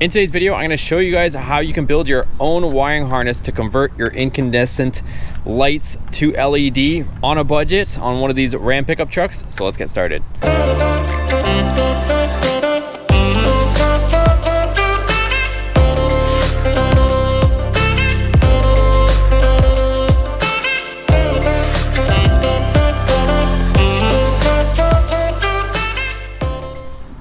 In today's video, I'm going to show you guys how you can build your own wiring harness to convert your incandescent lights to LED on a budget on one of these Ram pickup trucks. So let's get started.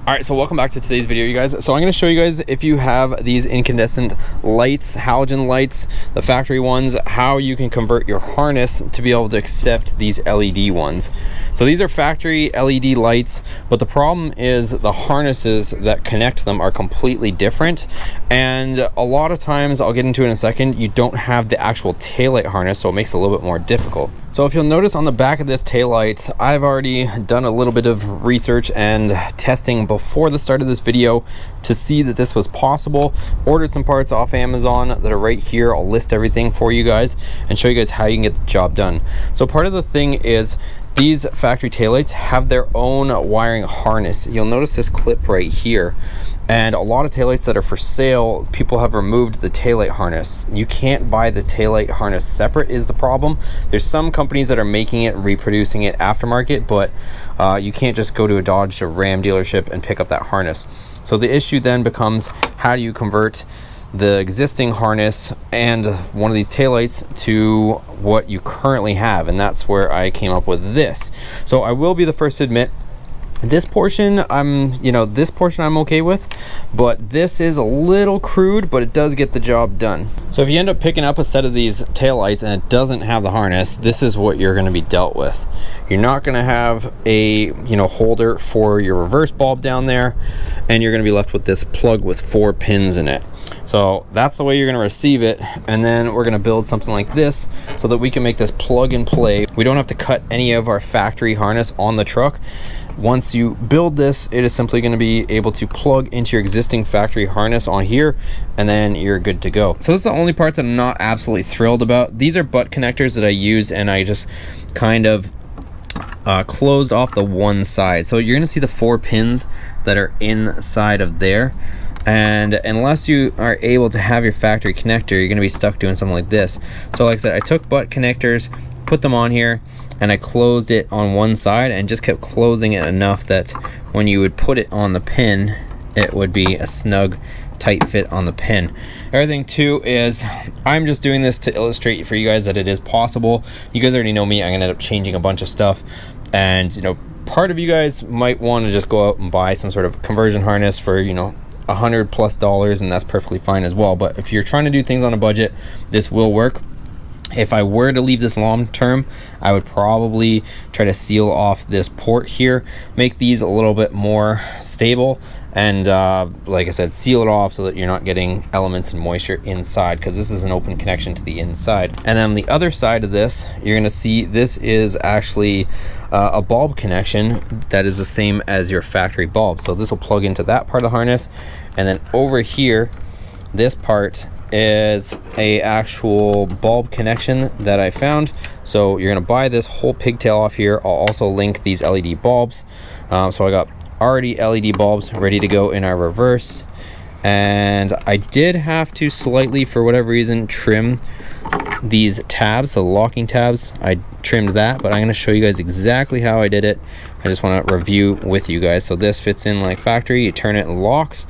Alright, so welcome back to today's video, you guys. So I'm going to show you guys, if you have these incandescent lights, halogen lights, the factory ones, how you can convert your harness to be able to accept these LED ones. So these are factory LED lights, but the problem is the harnesses that connect them are completely different, and a lot of times, I'll get into it in a second, you don't have the actual taillight harness, so it makes it a little bit more difficult. So if you'll notice on the back of this taillight, I've already done a little bit of research and testing before the start of this video to see that this was possible. Ordered some parts off Amazon that are right here. I'll list everything for you guys and show you guys how you can get the job done. So part of the thing is these factory taillights have their own wiring harness. You'll notice this clip right here. And a lot of taillights that are for sale, people have removed the taillight harness. You can't buy the taillight harness separate is the problem. There's some companies that are making it, reproducing it aftermarket, but you can't just go to a Dodge or Ram dealership and pick up that harness. So the issue then becomes, how do you convert the existing harness and one of these taillights to what you currently have? And that's where I came up with this. So I will be the first to admit, this portion I'm okay with, but this is a little crude, but it does get the job done. So if you end up picking up a set of these taillights and it doesn't have the harness, this is what you're going to be dealt with. You're not going to have a holder for your reverse bulb down there, and you're going to be left with this plug with 4 pins in it. So that's the way you're going to receive it, and then we're going to build something like this so that we can make this plug and play. We don't have to cut any of our factory harness on the truck. Once you build this, it is simply going to be able to plug into your existing factory harness on here, and then you're good to go. So this is the only part that I'm not absolutely thrilled about. These are butt connectors that I used, and I just kind of closed off the one side. So you're going to see the 4 pins that are inside of there. And unless you are able to have your factory connector, you're going to be stuck doing something like this. So like I said, I took butt connectors, put them on here, and I closed it on one side and just kept closing it enough that when you would put it on the pin, it would be a snug, tight fit on the pin. Everything too is, I'm just doing this to illustrate for you guys that it is possible. You guys already know me, I'm gonna end up changing a bunch of stuff, and part of you guys might want to just go out and buy some sort of conversion harness for $100+ and that's perfectly fine as well. But if you're trying to do things on a budget, this will work. If I were to leave this long term, I would probably try to seal off this port here, make these a little bit more stable, and like I said, seal it off so that you're not getting elements and moisture inside, because this is an open connection to the inside. And then on the other side of this, you're going to see this is actually a bulb connection that is the same as your factory bulb. So this will plug into that part of the harness, and then over here, this part is a actual bulb connection that I found. So you're gonna buy this whole pigtail off here. I'll also link these LED bulbs. So I got already LED bulbs ready to go in our reverse, and I did have to slightly, for whatever reason, trim these tabs, so locking tabs. I trimmed that, but I'm going to show you guys exactly how I did it. I just want to review with you guys. So this fits in like factory, you turn it and locks.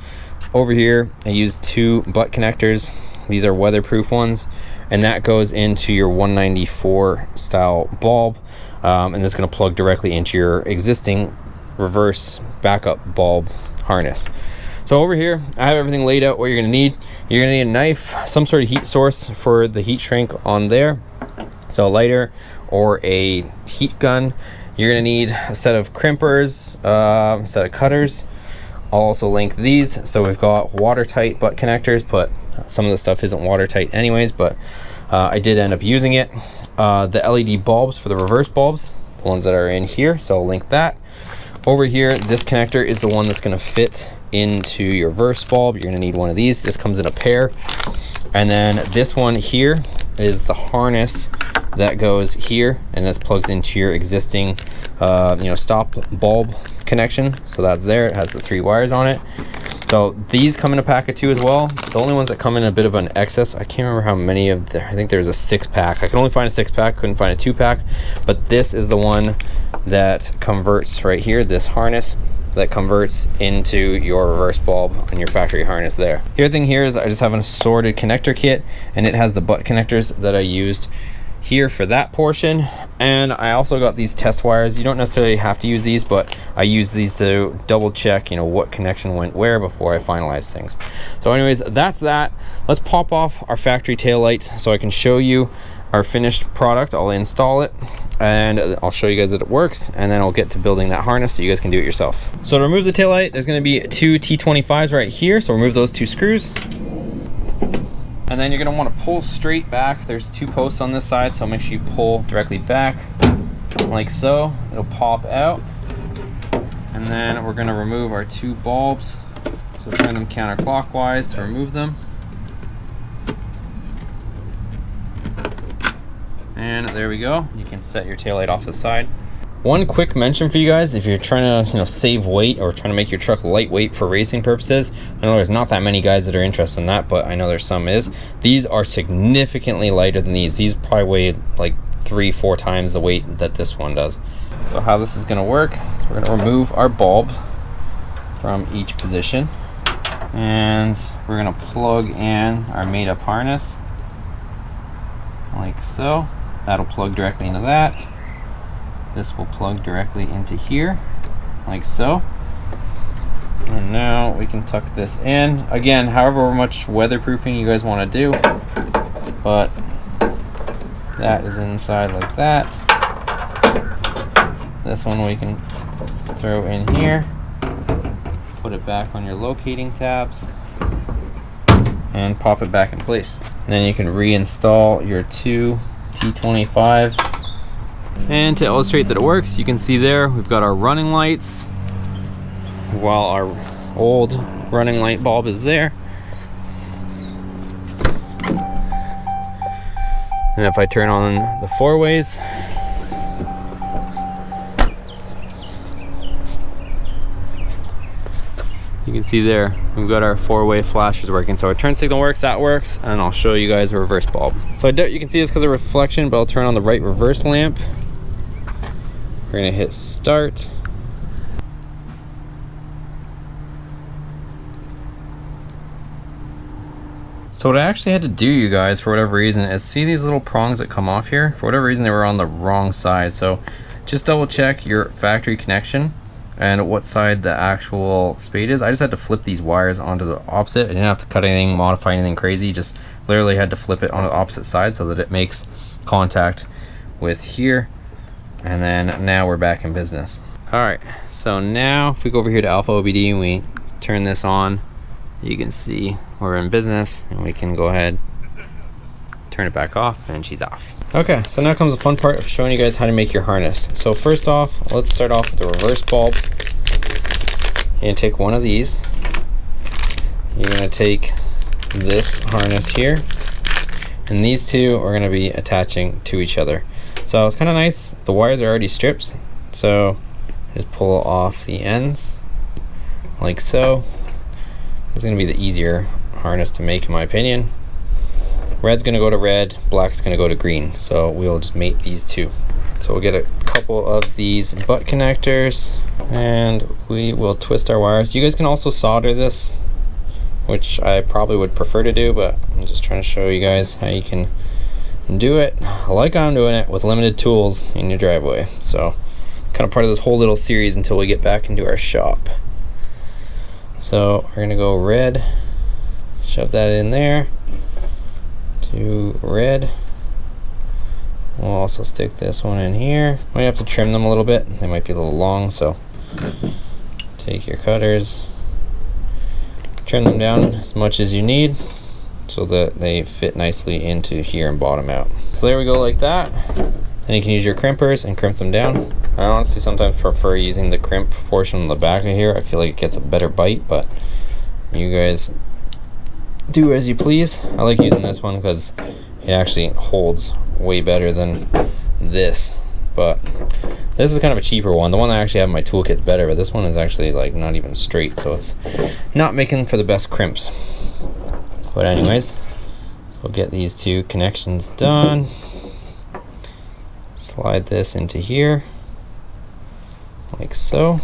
Over here I used 2 butt connectors. These are weatherproof ones, and that goes into your 194 style bulb, and this is going to plug directly into your existing reverse backup bulb harness. So over here I have everything laid out what you're going to need. You're going to need a knife, some sort of heat source for the heat shrink on there, so a lighter or a heat gun. You're going to need a set of crimpers, a set of cutters. I'll also link these. So we've got watertight butt connectors, but some of the stuff isn't watertight anyways, but I did end up using it. The LED bulbs for the reverse bulbs, the ones that are in here, so I'll link that. Over here, this connector is the one that's going to fit into your reverse bulb. You're going to need one of these. This comes in a pair. And then this one here is the harness that goes here, and this plugs into your existing stop bulb connection. So that's there. It has the 3 wires on it. So these come in a pack of 2 as well. The only ones that come in a bit of an excess, I can't remember how many of there. I think there's a 6-pack. I can only find a 6-pack, couldn't find a 2-pack, but this is the one that converts right here, this harness that converts into your reverse bulb on your factory harness there. The other thing here is I just have an assorted connector kit, and it has the butt connectors that I used here for that portion. And I also got these test wires. You don't necessarily have to use these, but I use these to double check, you know, what connection went where before I finalize things. So anyways, that's that. Let's pop off our factory tail light so I can show you our finished product. I'll install it and I'll show you guys that it works, and then I'll get to building that harness so you guys can do it yourself. So to remove the tail light, there's going to be 2 T25s right here. So remove those 2 screws. And then you're going to want to pull straight back. There's 2 posts on this side, so make sure you pull directly back like so. It'll pop out. And then we're going to remove our 2 bulbs. So turn them counterclockwise to remove them. And there we go. You can set your taillight off to the side. One quick mention for you guys, if you're trying to save weight or trying to make your truck lightweight for racing purposes, I know there's not that many guys that are interested in that, but I know there's some is. These are significantly lighter than these. These probably weigh like 3-4 times the weight that this one does. So how this is going to work is we're going to remove our bulb from each position, and we're going to plug in our made up harness like so. That'll plug directly into that. This will plug directly into here, like so. And now we can tuck this in. Again, however much weatherproofing you guys want to do, but that is inside like that. This one we can throw in here, put it back on your locating tabs, and pop it back in place. And then you can reinstall your 2 T25s. And to illustrate that it works, you can see there we've got our running lights while our old running light bulb is there. And if I turn on the 4-ways, you can see there we've got our 4-way flashers working. So our turn signal works, that works, and I'll show you guys a reverse bulb. So I doubt you can see this because of reflection, but I'll turn on the right reverse lamp. We're gonna hit start. So what I actually had to do, you guys, for whatever reason, is see these little prongs that come off here? For whatever reason, they were on the wrong side. So just double check your factory connection and what side the actual spade is. I just had to flip these wires onto the opposite. I didn't have to cut anything, modify anything crazy, just literally had to flip it on the opposite side so that it makes contact with here. And then now we're back in business. All right, so now if we go over here to AlphaOBD and we turn this on, you can see we're in business, and we can go ahead, turn it back off, and she's off. Okay, so now comes the fun part of showing you guys how to make your harness. So first off, let's start off with the reverse bulb. You're gonna take one of these. You're gonna take this harness here, and these 2 are gonna be attaching to each other. So it's kind of nice, the wires are already stripped, so just pull off the ends like so. It's going to be the easier harness to make in my opinion. Red's going to go to red, black's going to go to green, so we'll just mate these 2. So we'll get a couple of these butt connectors and we will twist our wires. You guys can also solder this, which I probably would prefer to do, but I'm just trying to show you guys how you can do it like I'm doing it with limited tools in your driveway. So kind of part of this whole little series until we get back into our shop. So we're gonna go red, shove that in there, to red. We'll also stick this one in here. Might have to trim them a little bit, they might be a little long, so take your cutters, trim them down as much as you need so that they fit nicely into here and bottom out. So there we go, like that. Then you can use your crimpers and crimp them down. I honestly sometimes prefer using the crimp portion on the back of here. I feel like it gets a better bite, but you guys do as you please. I like using this one because it actually holds way better than this. but this is kind of a cheaper one. The one I actually have in my toolkit's better, but this one is actually like not even straight, so it's not making for the best crimps. But anyways, so we'll get these two connections done. Slide this into here, like so.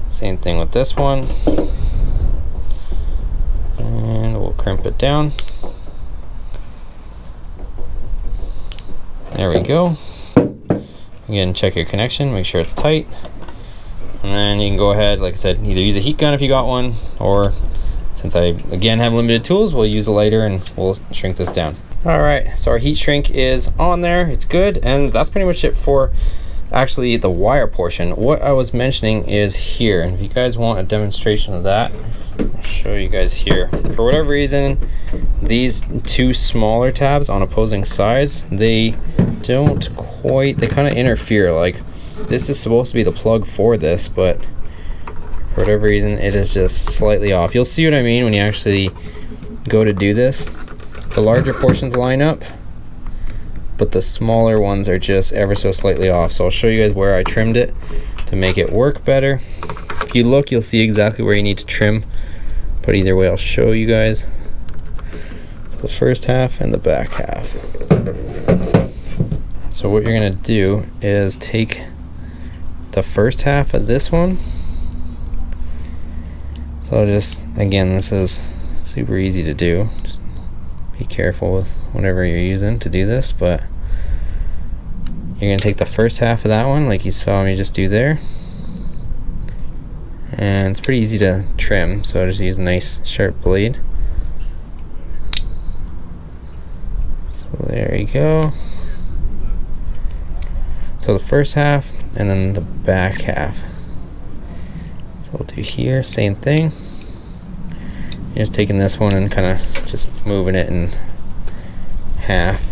Same thing with this one. And we'll crimp it down. There we go. Again, check your connection, make sure it's tight. And then you can go ahead, like I said, either use a heat gun if you got one, or since I again have limited tools, we'll use a lighter and we'll shrink this down. All right, so our heat shrink is on there, it's good, and that's pretty much it for actually the wire portion. What I was mentioning is here, and if you guys want a demonstration of that, I'll show you guys here. For whatever reason, these two smaller tabs on opposing sides, they don't quite, they kind of interfere. Like, this is supposed to be the plug for this, but for whatever reason it is just slightly off. You'll see what I mean when you actually go to do this. The larger portions line up, but the smaller ones are just ever so slightly off. So I'll show you guys where I trimmed it to make it work better. If you look, you'll see exactly where you need to trim, but either way I'll show you guys. So the first half and the back half. So what you're gonna do is take the first half of this one. So just, again, this is super easy to do. Just be careful with whatever you're using to do this, but you're gonna take the first half of that one like you saw me just do there, and it's pretty easy to trim, so just use a nice sharp blade. So there you go. So the first half and then the back half. So we'll do here, same thing. You're just taking this one and kind of just moving it in half.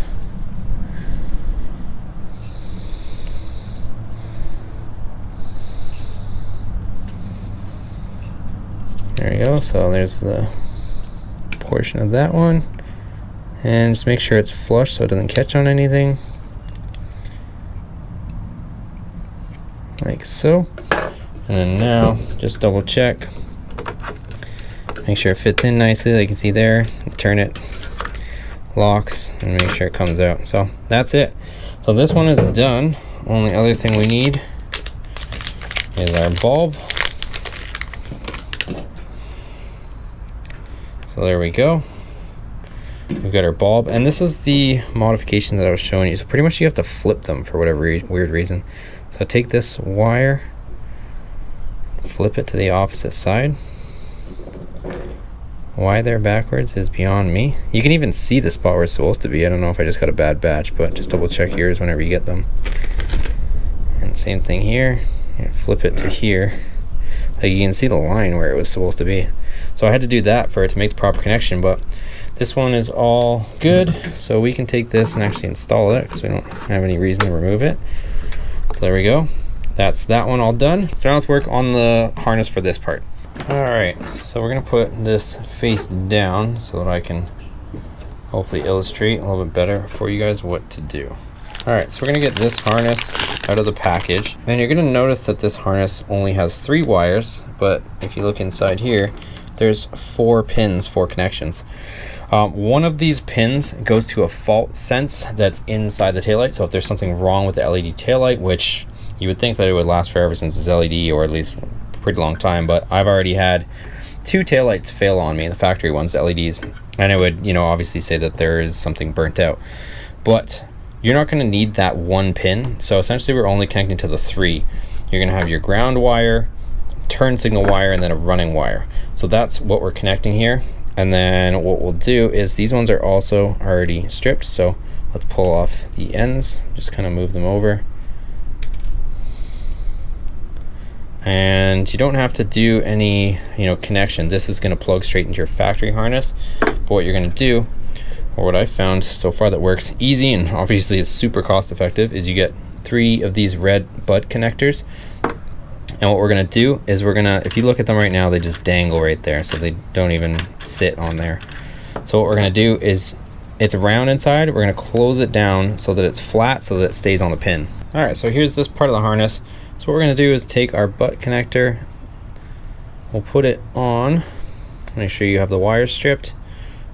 There you go, so there's the portion of that one. And just make sure it's flush so it doesn't catch on anything. Like so. And then now, just double check. Make sure it fits in nicely, like you can see there. Turn it, locks, and make sure it comes out. So that's it. So this one is done. Only other thing we need is our bulb. So there we go. We've got our bulb, and this is the modification that I was showing you. So pretty much you have to flip them for whatever weird reason. So take this wire, flip it to the opposite side. Why they're backwards is beyond me. You can even see the spot where it's supposed to be. I don't know if I just got a bad batch, but just double check yours whenever you get them. And same thing here. Flip it to here. Like you can see the line where it was supposed to be. So I had to do that for it to make the proper connection, but this one is all good. So we can take this and actually install it because we don't have any reason to remove it. So there we go. That's that one all done. So now let's work on the harness for this part. All right, so we're gonna put this face down so that I can hopefully illustrate a little bit better for you guys what to do. All right, so we're gonna get this harness out of the package. And you're gonna notice that this harness only has 3 wires, but if you look inside here, there's 4 pins, 4 connections. One of these pins goes to a fault sense that's inside the taillight. So if there's something wrong with the LED taillight, which you would think that it would last forever since it's LED, or at least a pretty long time, but I've already had 2 taillights fail on me, the factory ones, the LEDs, and it would, you know, obviously say that there is something burnt out. But you're not going to need that 1 pin. So essentially we're only connecting to the 3. You're going to have your ground wire, turn signal wire, and then a running wire. So that's what we're connecting here. And then what we'll do is these ones are also already stripped, so let's pull off the ends, just kind of move them over. And you don't have to do any, you know, connection. This is going to plug straight into your factory harness. But what you're going to do, or what I found so far that works easy and obviously is super cost effective, is you get 3 of these red butt connectors. And what we're gonna do is we're gonna, if you look at them right now, they just dangle right there, so they don't even sit on there. So what we're gonna do is it's round inside, we're gonna close it down so that it's flat so that it stays on the pin. All right, so here's this part of the harness. So what we're gonna do is take our butt connector, we'll put it on, make sure you have the wires stripped.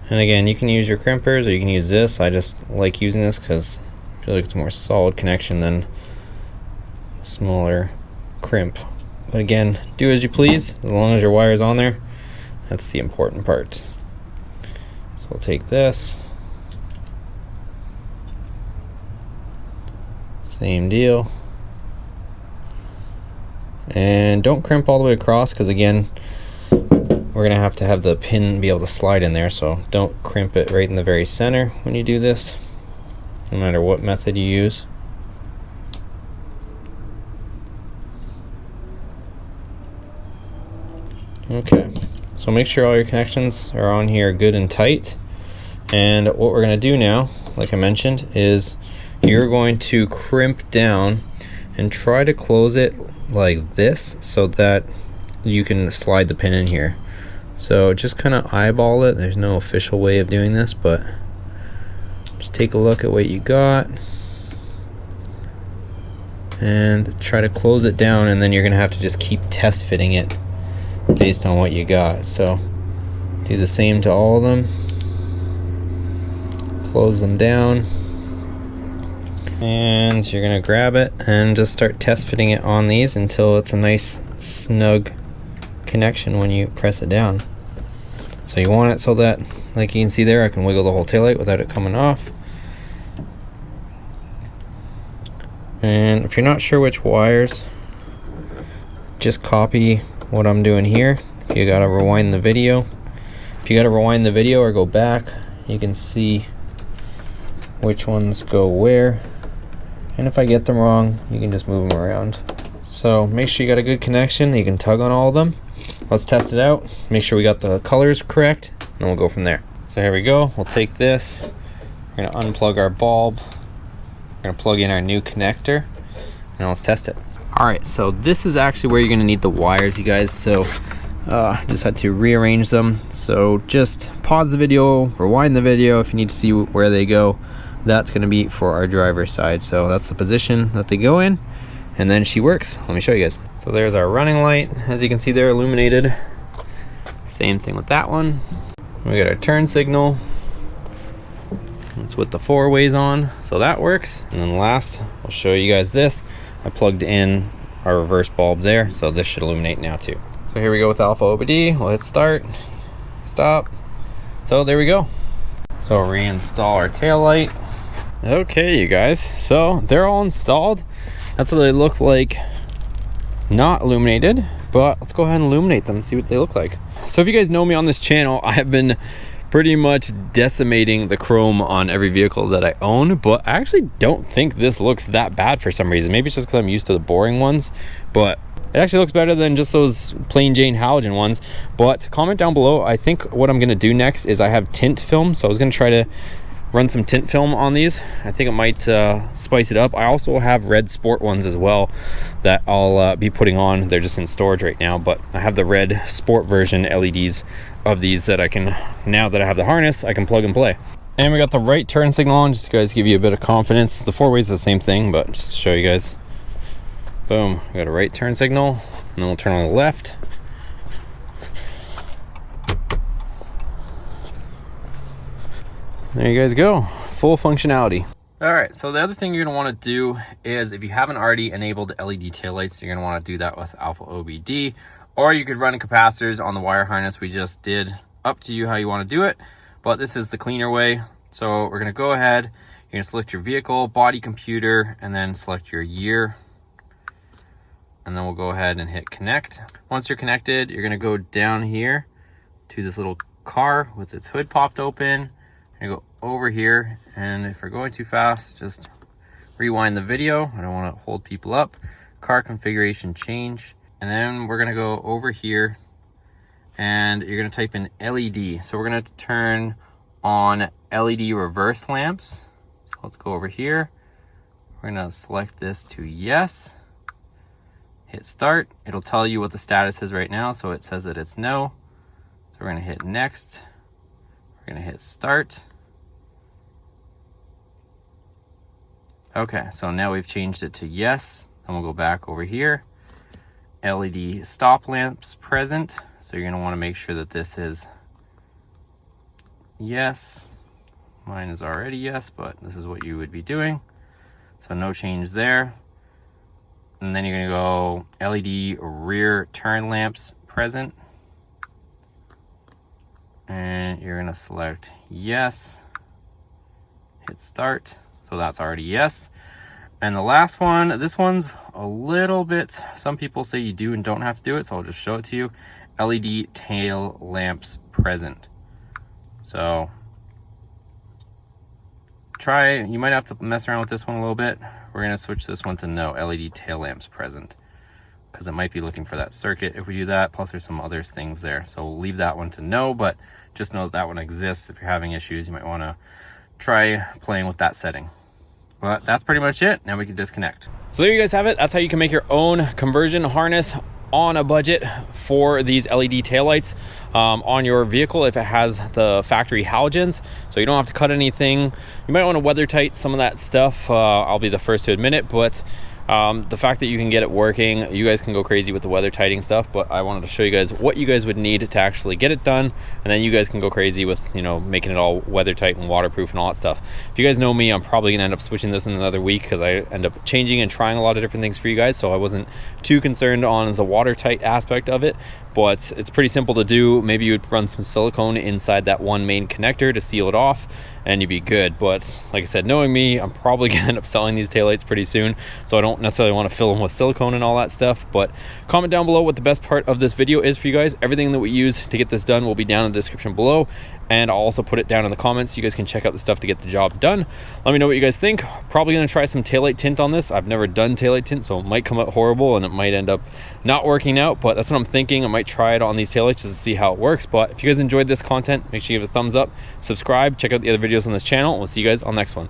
And again, you can use your crimpers or you can use this. I just like using this because I feel like it's a more solid connection than a smaller crimp. But again, do as you please, as long as your wire's on there. That's the important part. So we'll take this. Same deal. And don't crimp all the way across because again, we're gonna have to have the pin be able to slide in there, so don't crimp it right in the very center when you do this, no matter what method you use. Okay, so make sure all your connections are on here good and tight. And what we're gonna do now, like I mentioned, is you're going to crimp down and try to close it like this so that you can slide the pin in here. So just kind of eyeball it. There's no official way of doing this, but just take a look at what you got and try to close it down, and then you're gonna have to just keep test fitting it based on what you got. So do the same to all of them, close them down, and you're gonna grab it and just start test fitting it on these until it's a nice snug connection when you press it down. So you want it so that, like you can see there, I can wiggle the whole taillight without it coming off. And if you're not sure which wires, just copy what I'm doing here. If you gotta rewind the video, or go back, you can see which ones go where. And if I get them wrong, you can just move them around. So make sure you got a good connection. You can tug on all of them. Let's test it out. Make sure we got the colors correct, and we'll go from there. So here we go. We'll take this. We're gonna unplug our bulb. We're gonna plug in our new connector, and let's test it. All right, so this is actually where you're gonna need the wires, you guys. So just had to rearrange them. So just pause the video, rewind the video if you need to see where they go. That's gonna be for our driver's side. So that's the position that they go in. And then she works. Let me show you guys. So there's our running light. As you can see there, illuminated. Same thing with that one. We got our turn signal. It's with the 4 ways on, so that works. And then last, I'll show you guys this. I plugged in our reverse bulb there, so this should illuminate now too. So here we go with AlphaOBD. We'll hit start, stop. So there we go. So we'll reinstall our tail light. Okay, you guys, so they're all installed. That's what they look like, not illuminated, but let's go ahead and illuminate them and see what they look like. So if you guys know me on this channel, I have been pretty much decimating the chrome on every vehicle that I own, but I actually don't think this looks that bad for some reason. Maybe it's just because I'm used to the boring ones, but it actually looks better than just those plain Jane halogen ones. But comment down below. I think what I'm gonna do next is I have tint film, so I was gonna try to run some tint film on these. I think it might spice it up. I also have red sport ones as well that I'll be putting on. They're just in storage right now, but I have the red sport version LEDs of these that I can, now that I have the harness, I can plug and play. And we got the right turn signal on, just to guys give you a bit of confidence. The 4 ways is the same thing, but just to show you guys. Boom, we got a right turn signal, and then we'll turn on the left. There you guys go, full functionality. All right, so the other thing you're gonna wanna do is, if you haven't already enabled LED taillights, you're gonna wanna do that with AlphaOBD, or you could run capacitors on the wire harness we just did. Up to you how you wanna do it, but this is the cleaner way. So we're gonna go ahead, you're gonna select your vehicle, body, computer, and then select your year. And then we'll go ahead and hit connect. Once you're connected, you're gonna go down here to this little car with its hood popped open. You're gonna go over here, and if you're going too fast, just rewind the video. I don't want to hold people up. Car configuration change, and then we're gonna go over here, and you're gonna type in LED. So we're gonna turn on LED reverse lamps. So let's go over here. We're gonna select this to yes. Hit start. It'll tell you what the status is right now. So it says that it's no. So we're gonna hit next. We're gonna hit start. Okay, so now we've changed it to yes. Then we'll go back over here. LED stop lamps present. So you're gonna wanna make sure that this is yes. Mine is already yes, but this is what you would be doing. So no change there. And then you're gonna go LED rear turn lamps present. And you're gonna select yes. Hit start. So that's already yes. And the last one, this one's a little bit, some people say you do and don't have to do it, so I'll just show it to you. LED tail lamps present. So you might have to mess around with this one a little bit. We're gonna switch this one to no, LED tail lamps present, because it might be looking for that circuit if we do that, plus there's some other things there. So we'll leave that one to no, but just know that that one exists. If you're having issues, you might wanna try playing with that setting. But that's pretty much it. Now we can disconnect. So there you guys have it. That's how you can make your own conversion harness on a budget for these LED taillights on your vehicle if it has the factory halogens. So you don't have to cut anything. You might want to weather tight some of that stuff. I'll be the first to admit it, but the fact that you can get it working, you guys can go crazy with the weather tighting stuff, but I wanted to show you guys what you guys would need to actually get it done, and then you guys can go crazy with, you know, making it all weather tight and waterproof and all that stuff. If you guys know me, I'm probably gonna end up switching this in another week because I end up changing and trying a lot of different things for you guys, so I wasn't too concerned on the watertight aspect of it. But it's pretty simple to do. Maybe you'd run some silicone inside that one main connector to seal it off and you'd be good. But like I said, knowing me, I'm probably gonna end up selling these taillights pretty soon, so I don't necessarily want to fill them with silicone and all that stuff. But comment down below what the best part of this video is for you guys. Everything that we use to get this done will be down in the description below, and I'll also put it down in the comments so you guys can check out the stuff to get the job done. Let me know what you guys think. Probably gonna try some taillight tint on this. I've never done taillight tint, so it might come out horrible and it might end up not working out, but that's what I'm thinking. I might try it on these taillights just to see how it works. But if you guys enjoyed this content, make sure you give it a thumbs up, subscribe, check out the other videos on this channel, and we'll see you guys on the next one.